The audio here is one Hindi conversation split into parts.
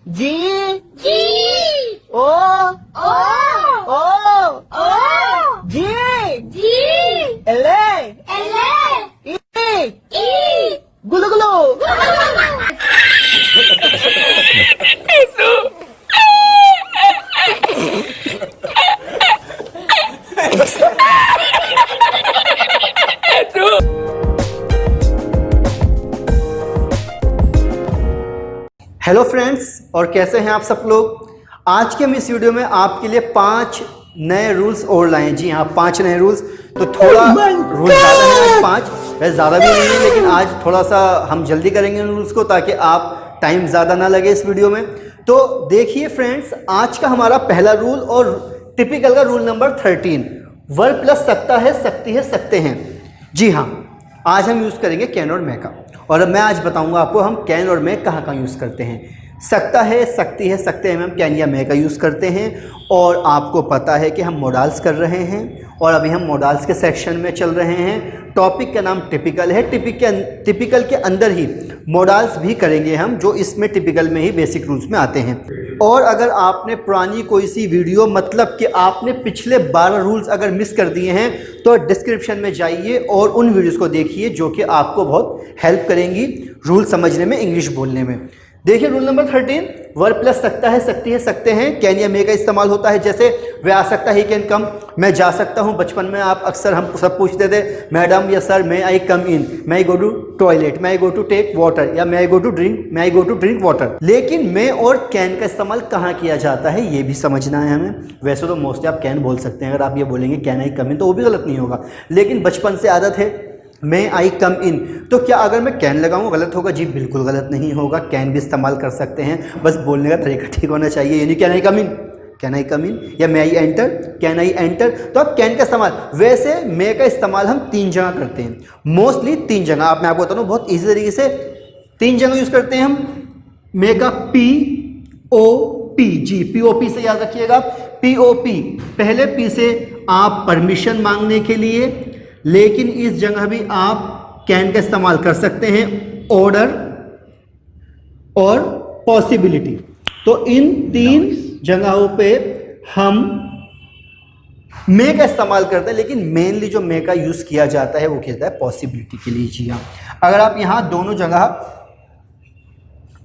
जी जी ओ ओ ओ ओ जी जी एले एले ई ई गुलू गुलू। हेलो फ्रेंड्स, और कैसे हैं आप सब लोग। आज के हम इस वीडियो में आपके लिए 5 नए रूल्स और लाए हैं। जी हाँ, 5 नए रूल्स। तो थोड़ा रूल ज़्यादा है आज, 5 वैसे ज़्यादा भी नहीं है, लेकिन आज थोड़ा सा हम जल्दी करेंगे उन रूल्स को ताकि आप टाइम ज़्यादा ना लगे इस वीडियो में। तो देखिए फ्रेंड्स, आज का हमारा पहला रूल और टिपिकल का रूल नंबर 13, वर्ब प्लस सकता है, सकती है, सकते हैं। जी हाँ, आज हम यूज़ करेंगे कैन और मे का, और मैं आज बताऊंगा आपको हम कैन और मे कहाँ कहाँ यूज़ करते हैं। सकता है, सकती है, सकते हैं में हम कैन या मे का यूज़ करते हैं। और आपको पता है कि हम मॉडल्स कर रहे हैं और अभी हम मॉडल्स के सेक्शन में चल रहे हैं। टॉपिक का नाम टिपिकल है। टिपिकल के अंदर ही मॉडल्स भी करेंगे हम, जो इसमें टिपिकल में ही बेसिक रूल्स में आते हैं। और अगर आपने पुरानी कोई सी वीडियो, मतलब कि आपने पिछले 12 रूल्स अगर मिस कर दिए हैं, तो डिस्क्रिप्शन में जाइए और उन वीडियोस को देखिए जो कि आपको बहुत हेल्प करेंगी रूल समझने में, इंग्लिश बोलने में। देखिए रूल नंबर 13, वर्ब प्लस सकता है, सकती है, सकते हैं, कैन या मे का इस्तेमाल होता है। जैसे वे आ सकता है, ही कैन कम, मैं जा सकता हूँ। बचपन में आप अक्सर हम सब पूछते थे, मैडम या sir may I come in, may I go to toilet, may I go to take water, या may I go to drink water. लेकिन मे और कैन का इस्तेमाल कहाँ किया जाता है ये भी समझना है हमें। वैसे तो मोस्टली आप कैन बोल सकते हैं, अगर आप ये बोलेंगे कैन आई कम इन तो वो भी गलत नहीं होगा, लेकिन बचपन से आदत है मे आई कम इन। तो क्या अगर मैं कैन लगाऊं गलत होगा? जी बिल्कुल गलत नहीं होगा, कैन भी इस्तेमाल कर सकते हैं, बस बोलने का तरीका ठीक होना चाहिए। यानी can I come in, can I come in, या may I enter, can I enter. तो अब कैन का इस्तेमाल, वैसे मे का इस्तेमाल हम 3 जगह करते हैं, मोस्टली 3 जगह। आप मैं आपको बताऊँ बहुत ईजी तरीके से 3 जगह यूज़ करते हैं हम मे का। पी ओ पी, जी पी ओ पी से याद रखिएगा, पी ओ पी। पहले पी से आप परमिशन मांगने के लिए, लेकिन इस जगह भी आप कैन का इस्तेमाल कर सकते हैं, ऑर्डर और पॉसिबिलिटी। तो इन 3 जगहों पे हम मे का इस्तेमाल करते हैं, लेकिन मेनली जो मे का यूज किया जाता है वो किया जाता है पॉसिबिलिटी के लिए। जी हाँ, अगर आप यहां दोनों जगह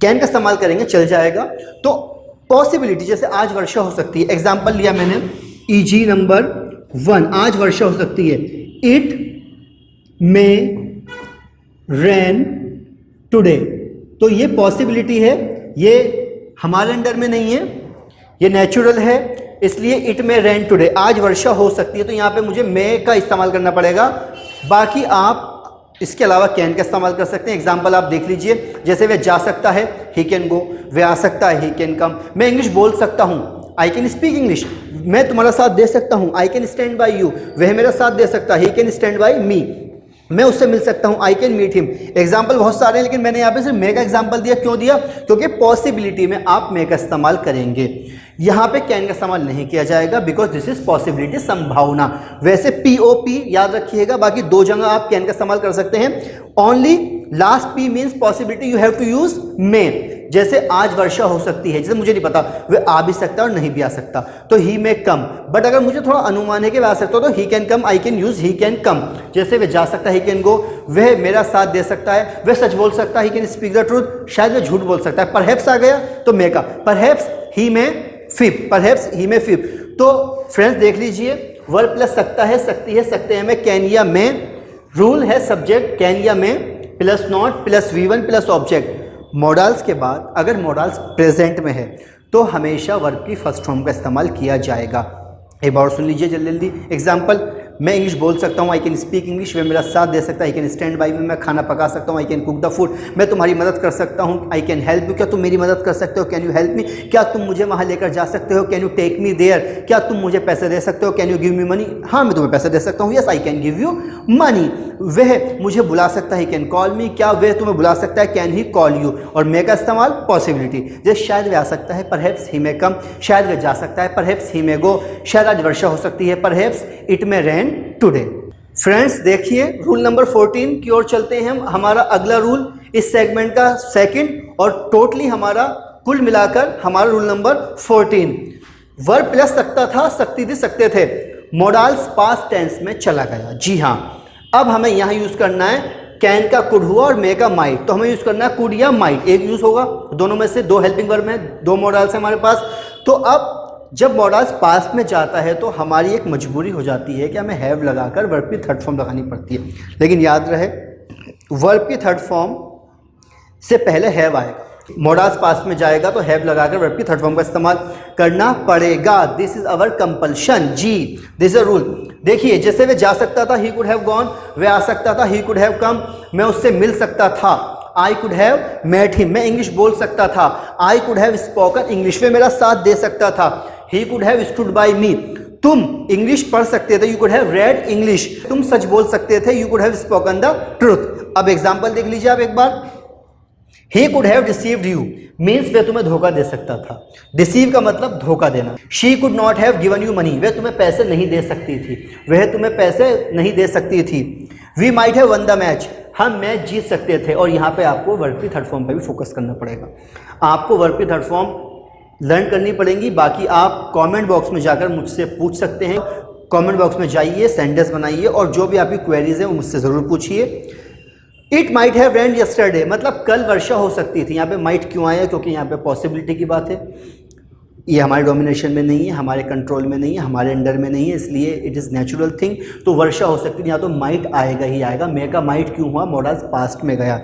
कैन का इस्तेमाल करेंगे चल जाएगा। तो पॉसिबिलिटी, जैसे आज वर्षा हो सकती है, एग्जाम्पल लिया मैंने, ईजी नंबर 1, आज वर्षा हो सकती है। It may rain today. तो ये पॉसिबिलिटी है, ये हमारे अंडर में नहीं है, ये नेचुरल है, इसलिए इट मे रेन टुडे, आज वर्षा हो सकती है। तो यहाँ पे मुझे मे का इस्तेमाल करना पड़ेगा। बाकी आप इसके अलावा कैन का इस्तेमाल कर सकते हैं। एग्जाम्पल आप देख लीजिए, जैसे वह जा सकता है, ही कैन गो, वह आ सकता है, ही कैन कम, मैं इंग्लिश बोल सकता हूँ, आई कैन स्पीक इंग्लिश, मैं तुम्हारा साथ दे सकता हूँ, I can stand by you, वह मेरा साथ दे सकता है, he can stand by me, मैं उससे मिल सकता हूँ, I can meet him. Example बहुत सारे हैं, लेकिन मैंने यहाँ पे सिर्फ मे का एग्जाम्पल दिया। क्यों दिया? क्योंकि पॉसिबिलिटी में आप मे का इस्तेमाल करेंगे, यहाँ पे कैन का इस्तेमाल नहीं किया जाएगा, बिकॉज दिस इज पॉसिबिलिटी, संभावना। वैसे पीओपी याद रखिएगा, बाकी 2 जगह आप कैन का इस्तेमाल कर सकते हैं। Only last P means possibility, you have to use may. जैसे आज वर्षा हो सकती है, जैसे मुझे नहीं पता, वह आ भी सकता है और नहीं भी आ सकता, तो ही मे कम। बट अगर मुझे थोड़ा अनुमान है कि वह आ सकता हो, तो he can come, I can use he can come. जैसे वह जा सकता है, ही कैन गो, वह मेरा साथ दे सकता है, वह सच बोल सकता है, he can speak the truth, शायद वह झूठ बोल सकता है। परहैप्स आ गया तो मे का, परहैप्स ही मे फिप, परहैप्स ही मे फिप। तो फ्रेंड्स देख लीजिए, वर्ब प्लस सकता है, सकती है, सकते हैं में कैन या मे। रूल है सब्जेक्ट कैन या may plus not plus V1 plus object. Modals के बाद अगर मॉडल्स प्रेजेंट में है तो हमेशा वर्ब की फर्स्ट फॉर्म का इस्तेमाल किया जाएगा। एक बार सुन लीजिए जल्दी जल्दी। एग्जाम्पल, मैं इंग्लिश बोल सकता हूँ, आई कैन स्पीक इंग्लिश, वह मेरा साथ दे सकता है, आई कैन स्टैंड बाई में, मैं खाना पका सकता हूँ, I can cook the food, मैं तुम्हारी मदद कर सकता हूँ, आई कैन हेल्प यू, क्या तुम मेरी मदद कर सकते हो, कैन यू हेल्प मी, क्या तुम मुझे वहाँ लेकर जा सकते हो, can you take me there, क्या तुम मुझे पैसे दे सकते हो, can you give me money, हाँ मैं तुम्हें पैसे दे सकता हूँ, yes I can give you money. वह मुझे बुला सकता है, कैन कॉल मी, क्या वह तुम्हें बुला सकता है, कैन ही कॉल यू। और मे का इस्तेमाल पॉसिबिलिटी, जैसे शायद वह आ सकता है, परहैप्स ही मे कम, शायद वह जा सकता है, परहैप्स ही मे गो, शायद आज वर्षा हो सकती है, perhaps it may rain today. Friends देखिए रूल नंबर 14 की ओर चलते हैं हम। हमारा अगला रूल इस सेगमेंट का सेकंड और टोटली हमारा कुल मिलाकर हमारा रूल नंबर 14, वर्ब प्लस सकता था, सकती थी, सकते थे, मोडाल्स पास्ट टेंस में चला गया। जी हाँ, अब हमें यहाँ यूज करना है कैन का कुड हुआ और मे का माइट, तो हमें यूज करना है कुड या माइट, एक यूज होगा, दोनों में से दो हेल्पिंग वर्ब में, दो मॉडल्स हैं हमारे पास। तो अब जब मॉडल्स पास्ट में जाता है तो हमारी एक मजबूरी हो जाती है कि हमें हैव लगाकर वर्ब की थर्ड फॉर्म लगानी पड़ती है, लेकिन याद रहे वर्ब की थर्ड फॉर्म से पहले हैव आएगा, मॉडल्स पास्ट में जाएगा तो हैव लगाकर वर्ब की थर्ड फॉर्म का इस्तेमाल करना पड़ेगा। दिस इज अवर कंपल्शन, जी दिस इज अ रूल। देखिए जैसे वे जा सकता था, ही कुड हैव गॉन, वे आ सकता था, ही कुड हैव कम, मैं उससे मिल सकता था, I could have met him, मैं इंग्लिश बोल सकता था, I could have spoken English, वे मेरा साथ दे सकता था, he could have stood by me, तुम इंग्लिश पढ़ सकते थे, you could have read English, तुम सच बोल सकते थे, you could have spoken the truth. अब एग्जाम्पल देख लीजिए आप एक बार, he could have deceived you means वह तुम्हें धोखा दे सकता था, डिसीव का मतलब धोखा देना। she could not have given you money, वह तुम्हें पैसे नहीं दे सकती थी, वह तुम्हें पैसे नहीं दे सकती थी। we might have won the match, हम मैच जीत सकते थे, और यहाँ पे आपको वर्ब की थर्ड फॉर्म पे भी फोकस करना पड़ेगा, आपको वर्ब की थर्ड फॉर्म लर्न करनी पड़ेगी। बाकी आप कमेंट बॉक्स में जाकर मुझसे पूछ सकते हैं, कमेंट बॉक्स में जाइए, सेंटेंस बनाइए, और जो भी आपकी क्वेरीज है वो मुझसे ज़रूर पूछिए। It might have rained yesterday, मतलब कल वर्षा हो सकती थी, यहाँ पे माइट क्यों आया, क्योंकि यहाँ पे पॉसिबिलिटी की बात है, ये हमारे डोमिनेशन में नहीं है, हमारे कंट्रोल में नहीं है, हमारे अंडर में नहीं है, इसलिए इट इज़ नेचुरल थिंग, तो वर्षा हो सकती थी, यहाँ तो माइट आएगा ही आएगा। मे का माइट क्यों हुआ, मॉडल्स पास्ट में गया।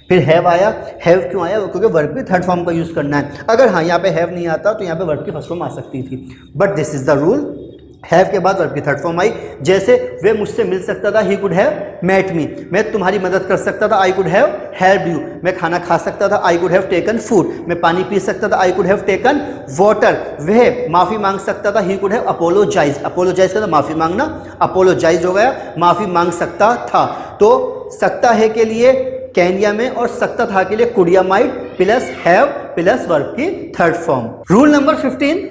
फिर हैव आया, हैव क्यों आया, क्योंकि वर्ब की थर्ड फॉर्म का यूज़ करना है। अगर हाँ यहाँ पे हैव नहीं आता तो यहाँ पे वर्ब की फर्स्ट फॉर्म आ सकती थी, but this is the rule, have के बाद वर्ब की थर्ड फॉर्म आई। जैसे वे मुझसे मिल सकता था, he could have met me, मैं तुम्हारी मदद कर सकता था, I could have help you, मैं खाना खा सकता था, I could have taken food, मैं पानी पी सकता था, I could have taken water, वह माफ़ी मांग सकता था, he could have apologize, apologize का माफ़ी मांगना, अपोलोजाइज हो गया, माफ़ी मांग सकता था। तो सकता है के लिए कैन में, और सकता था के लिए कुड या might plus have plus verb की थर्ड फॉर्म। रूल नंबर 15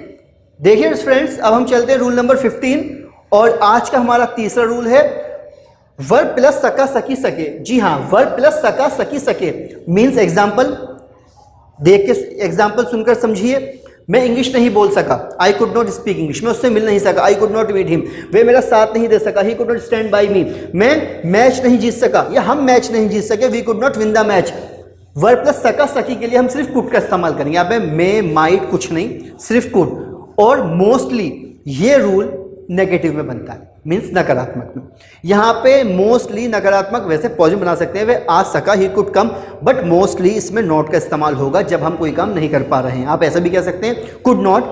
देखिए फ्रेंड्स, अब हम चलते हैं रूल नंबर 15, और आज का हमारा तीसरा रूल है वर्ब प्लस सका सकी सके। जी हाँ, वर्ब प्लस सका सकी सके मीन्स एग्जाम्पल देख के, एग्जाम्पल सुनकर समझिए। मैं इंग्लिश नहीं बोल सका, I could not speak English, मैं उससे मिल नहीं सका, I could not meet him, वे मेरा साथ नहीं दे सका, he could not stand by me, मैं मैच नहीं जीत सका या हम मैच नहीं जीत सके, we could not win the match. Verb plus सका सकी के लिए हम सिर्फ कुड का इस्तेमाल करेंगे, यहाँ पे मे माइट कुछ नहीं, सिर्फ कुड। और मोस्टली ये रूल नेगेटिव में बनता है, मीन्स नकारात्मक में। यहाँ पे मोस्टली नकारात्मक, वैसे पॉजिटिव बना सकते हैं, वे आ सका, he could come, but mostly इसमें नॉट का इस्तेमाल होगा जब हम कोई काम नहीं कर पा रहे हैं। आप ऐसा भी कह सकते हैं कुड नॉट,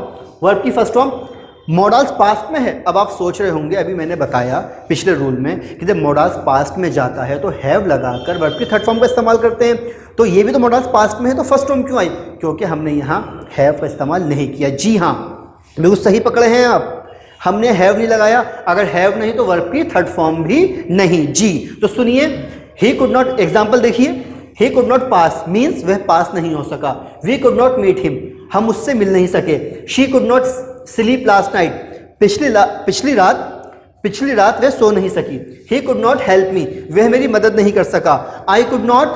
वर्ब की फर्स्ट फॉर्म मॉडल्स पास्ट में है। अब आप सोच रहे होंगे, अभी मैंने बताया पिछले रूल में कि जब मॉडल्स पास्ट में जाता है तो हैव लगाकर वर्ब की थर्ड फॉर्म का इस्तेमाल करते हैं, तो ये भी तो मॉडल्स पास्ट में है, तो फर्स्ट फॉर्म क्यों आई, क्योंकि हमने यहाँ हैव का इस्तेमाल नहीं किया। जी हाँ, बिल्कुल सही पकड़े हैं आप, हमने हैव नहीं लगाया, अगर हैव नहीं तो वर्ब की थर्ड फॉर्म भी नहीं। जी तो सुनिए, ही कुड नॉट, एग्जाम्पल देखिए, he could not pass means वह पास नहीं हो सका, we could not meet him, हम उससे मिल नहीं सके, she could not sleep last night, पिछली रात वह सो नहीं सकी, he could not help me, वह मेरी मदद नहीं कर सका, I could not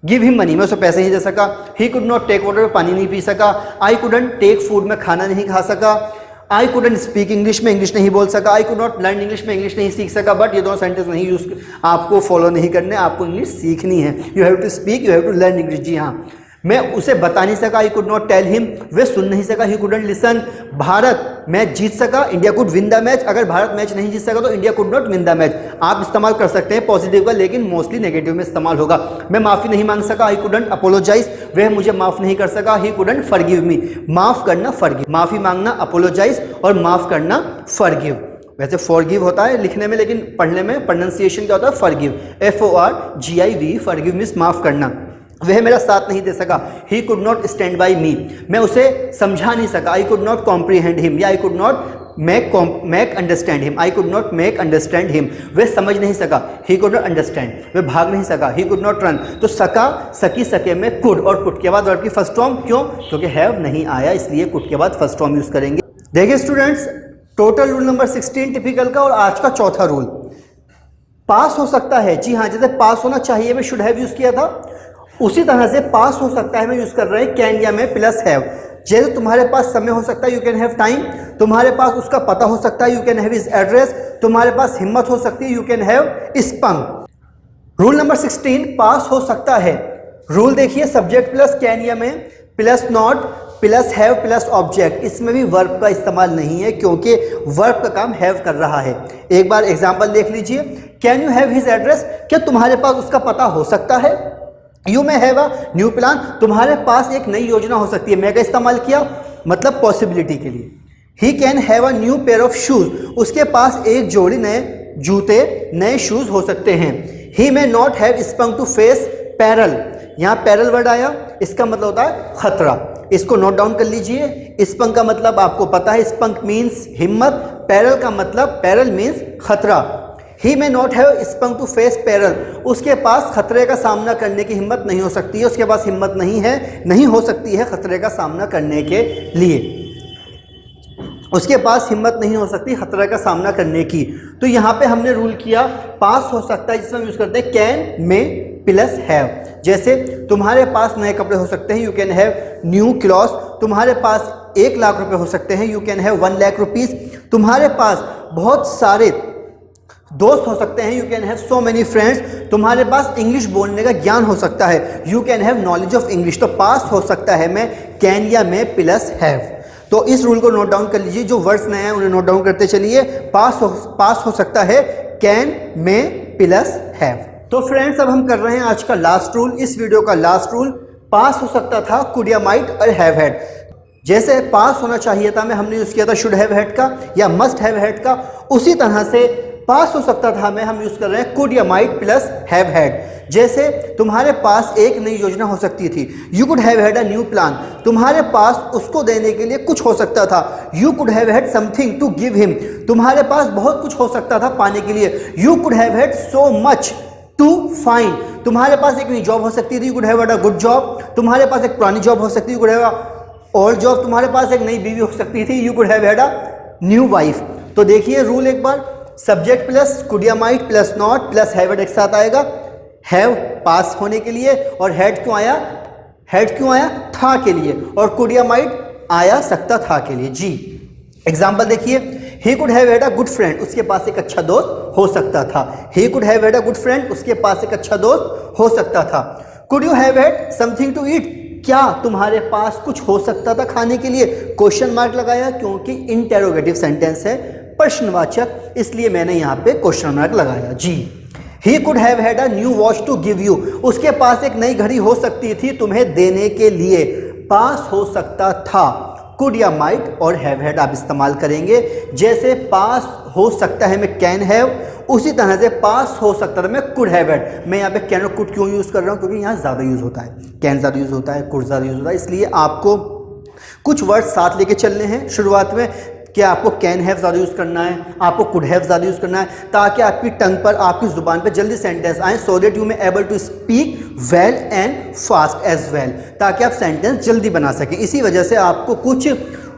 give him money, मैं उसे पैसे नहीं दे सका, he could not take water, पानी नहीं पी सका, आई कुडंट टेक फूड, मैं खाना नहीं खा सका, आई कुडंट स्पीक इंग्लिश, में इंग्लिश नहीं बोल सका, I could not learn English, में इंग्लिश नहीं सीख सका। बट ये दोनों सेंटेंस नहीं यूज, आपको फॉलो नहीं करने, आपको इंग्लिश सीखनी है, you have to speak, you have to learn English. जी हाँ, मैं उसे बता नहीं सका, I could not tell him, वे सुन नहीं सका, he couldn't listen. Bharat match जीत सका, India could win the match, अगर भारत मैच नहीं जीत सका तो India could not win the match. आप इस्तेमाल कर सकते हैं पॉजिटिव का, लेकिन मोस्टली नेगेटिव में इस्तेमाल होगा। मैं माफ़ी नहीं मांग सका, आई कुडंट अपोलोजाइज, वह मुझे माफ़ नहीं कर सका, ही कुडंट फॉरगिव मी, माफ़ करना फॉरगिव, माफ़ी मांगना अपोलोजाइज और माफ़ करना फॉरगिव। वैसे फॉरगिव होता है लिखने में, लेकिन पढ़ने में प्रोनाउंसिएशन क्या होता है, फॉरगिव, FORGIV, फॉरगिव मीन्स माफ़ करना। वह मेरा साथ नहीं दे सका, he could not stand by me, मैं उसे समझा नहीं सका, I could not comprehend him, या I could not make understand him, I could not make understand him, वह समझ नहीं सका, ही कुड नॉट अंडरस्टैंड, वह भाग नहीं सका, ही कुड नॉट रन। तो सका सकी सके में कुड, और कुड के बाद वर्ब की फर्स्ट फॉर्म, क्यों, क्योंकि हैव नहीं आया, इसलिए कुड के बाद फर्स्ट फॉर्म यूज करेंगे। देखिए students, total rule number 16 typical का, और आज का चौथा रूल, पास हो सकता है। जी हाँ, जैसे पास होना चाहिए में शुड हैव यूज किया था, उसी तरह से पास हो सकता है में यूज कर रहे हैं कैन या में प्लस हैव। जैसे तुम्हारे पास समय हो सकता है, यू कैन हैव टाइम, तुम्हारे पास उसका पता हो सकता है, you can have his address, तुम्हारे पास हिम्मत हो सकती है, you can have spunk. Rule number 16 पास हो सकता है। रूल देखिए, सब्जेक्ट प्लस कैन या में plus not plus have plus object, इसमें भी वर्ब का इस्तेमाल नहीं है क्योंकि वर्ब का काम हैव कर रहा है। एक बार एग्जांपल देख लीजिए, can you have his address, क्या तुम्हारे पास उसका पता हो सकता है। यू में हैव अ न्यू प्लान, तुम्हारे पास एक नई योजना हो सकती है। मैं का इस्तेमाल किया मतलब पॉसिबिलिटी के लिए। He can have a new pair of shoes, उसके पास एक जोड़ी नए जूते नए शूज हो सकते हैं। He may not have spunk to face peril, यहाँ पैरल वर्ड आया, इसका मतलब होता है खतरा। इसको नोट डाउन कर लीजिए। स्पंक का मतलब आपको पता है, स्पंक मीन्स हिम्मत, पैरल का मतलब पैरल मीन्स खतरा। He may not have spunk to face peril, उसके पास खतरे का सामना करने की हिम्मत नहीं हो सकती है, उसके पास हिम्मत नहीं है, नहीं हो सकती है खतरे का सामना करने के लिए, उसके पास हिम्मत नहीं हो सकती खतरे का सामना करने की। तो यहाँ पे हमने रूल किया पास हो सकता है, जिसमें हम यूज करते हैं कैन में प्लस हैव। जैसे तुम्हारे पास नए कपड़े हो सकते हैं, you can have new clothes, तुम्हारे पास 1 लाख रुपए हो सकते हैं, you can have 1 lakh rupees, तुम्हारे पास बहुत सारे दोस्त हो सकते हैं, you can have so many friends, तुम्हारे पास इंग्लिश बोलने का ज्ञान हो सकता है, you can have knowledge of English. तो पास हो सकता है में कैन या में प्लस हैव। तो इस रूल को नोट डाउन कर लीजिए, जो वर्ड्स नए हैं उन्हें नोट डाउन करते चलिए। पास हो सकता है कैन में प्लस हैव। तो फ्रेंड्स, अब हम कर रहे हैं आज का लास्ट रूल, इस वीडियो का लास्ट रूल। पास हो सकता था कुड या माइट और हैव हैड। जैसे पास होना चाहिए था में हमने यूज किया था शुड हैव हैड का या मस्ट हैव हैड का, उसी तरह से पास हो सकता था में हम यूज कर रहे हैं कुड या माइट प्लस हैव हैड। जैसे तुम्हारे पास एक नई योजना हो सकती थी, you could have had a new plan, तुम्हारे पास उसको देने के लिए कुछ हो सकता था, you could have had something to give him, तुम्हारे पास बहुत कुछ हो सकता था पाने के लिए, you could have had so much to find, तुम्हारे पास एक नई जॉब हो सकती थी, you could have had a good job, तुम्हारे पास एक पुरानी जॉब हो सकती थी, you could have a old job, तुम्हारे पास एक नई बीवी हो सकती थी, you could have had a new wife. तो देखिए रूल एक बार, सब्जेक्ट प्लस कुड या might plus not plus have had एक साथ आएगा। हैव पास होने के लिए और हैड क्यों आया, हैड क्यों आया, था के लिए, और कुड या माइट आया सकता था के लिए। जी एग्जाम्पल देखिए, he could have had a good friend, उसके पास एक अच्छा दोस्त हो सकता था। He could have had a good friend, उसके पास एक अच्छा दोस्त हो सकता था। Could you have had something to eat, क्या तुम्हारे पास कुछ हो सकता था खाने के लिए, क्वेश्चन मार्क लगाया क्योंकि इंटेरोगेटिव सेंटेंस है, प्रश्नवाचक, इसलिए मैंने यहाँ पे क्वेश्चन मार्क लगाया। जी he could have had a new watch to give you, उसके पास एक नई घड़ी हो सकती थी तुम्हें देने के लिए। पास हो सकता था, कुड या माइट और हैव हैड आप इस्तेमाल करेंगे। जैसे पास हो सकता है मैं कैन हैव, उसी तरह से पास हो सकता था मैं कुड हैव हैड। मैं यहाँ पे कैन और कुड क्यों यूज़ कर रहा हूँ, क्योंकि यहाँ ज़्यादा यूज़ होता है, कैन ज़्यादा यूज़ होता है, कुड ज़्यादा यूज़ होता है, इसलिए आपको कुछ वर्ड साथ लेके चलने हैं शुरुआत में। क्या आपको कैन हैव ज़्यादा यूज़ करना है, आपको कुड हैव ज़्यादा यूज़ करना है, ताकि आपकी टंग पर, आपकी ज़ुबान पर जल्दी सेंटेंस आए, so that you may able to speak well and fast as well, ताकि आप सेंटेंस जल्दी बना सकें। इसी वजह से आपको कुछ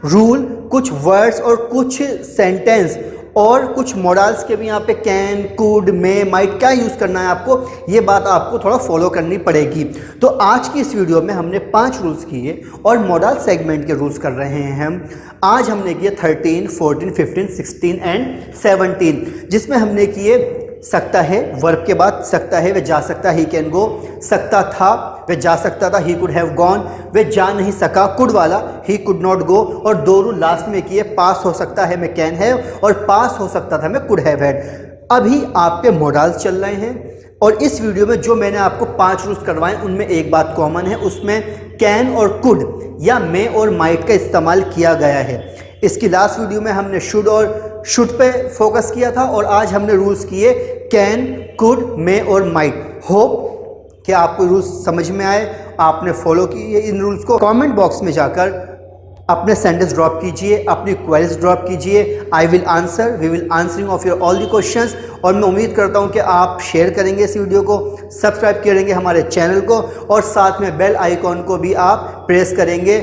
रूल, कुछ वर्ड्स और कुछ सेंटेंस और कुछ मॉडल्स के भी यहाँ पे कैन, कुड, मे, माइट क्या यूज़ करना है आपको, ये बात आपको थोड़ा फॉलो करनी पड़ेगी। तो आज की इस वीडियो में हमने 5 रूल्स किए और मॉडल सेगमेंट के रूल्स कर रहे हैं हम। आज हमने किए 13, 14, 15, 16 एंड 17, जिसमें हमने किए सकता है, वर्ब के बाद सकता है, वे जा सकता है, ही कैन गो, सकता था, वे जा सकता था, ही कुड हैव गॉन, वे जा नहीं सका, कुड वाला, ही कुड नॉट गो, और 2 रूल लास्ट में किए, पास हो सकता है मैं कैन हैव और पास हो सकता था मैं कुड हैव हैड। अभी आपके मॉडल्स चल रहे हैं और इस वीडियो में जो मैंने आपको 5 रूल्स करवाए उनमें एक बात कॉमन है, उसमें कैन और कुड या मे और माइट का इस्तेमाल किया गया है। इसकी लास्ट वीडियो में हमने शुड और शुड पे फोकस किया था और आज हमने रूल्स किए कैन, कुड, मे और माइट। होप कि आपको रूल्स समझ में आए, आपने फॉलो किए इन रूल्स को। कमेंट बॉक्स में जाकर अपने सेंटेंस ड्रॉप कीजिए, अपनी क्वेरीज ड्रॉप कीजिए। I will answer, we will answering of your all the questions. और मैं उम्मीद करता हूं कि आप शेयर करेंगे इस वीडियो को, सब्सक्राइब करेंगे हमारे चैनल को और साथ में बेल आइकॉन को भी आप प्रेस करेंगे,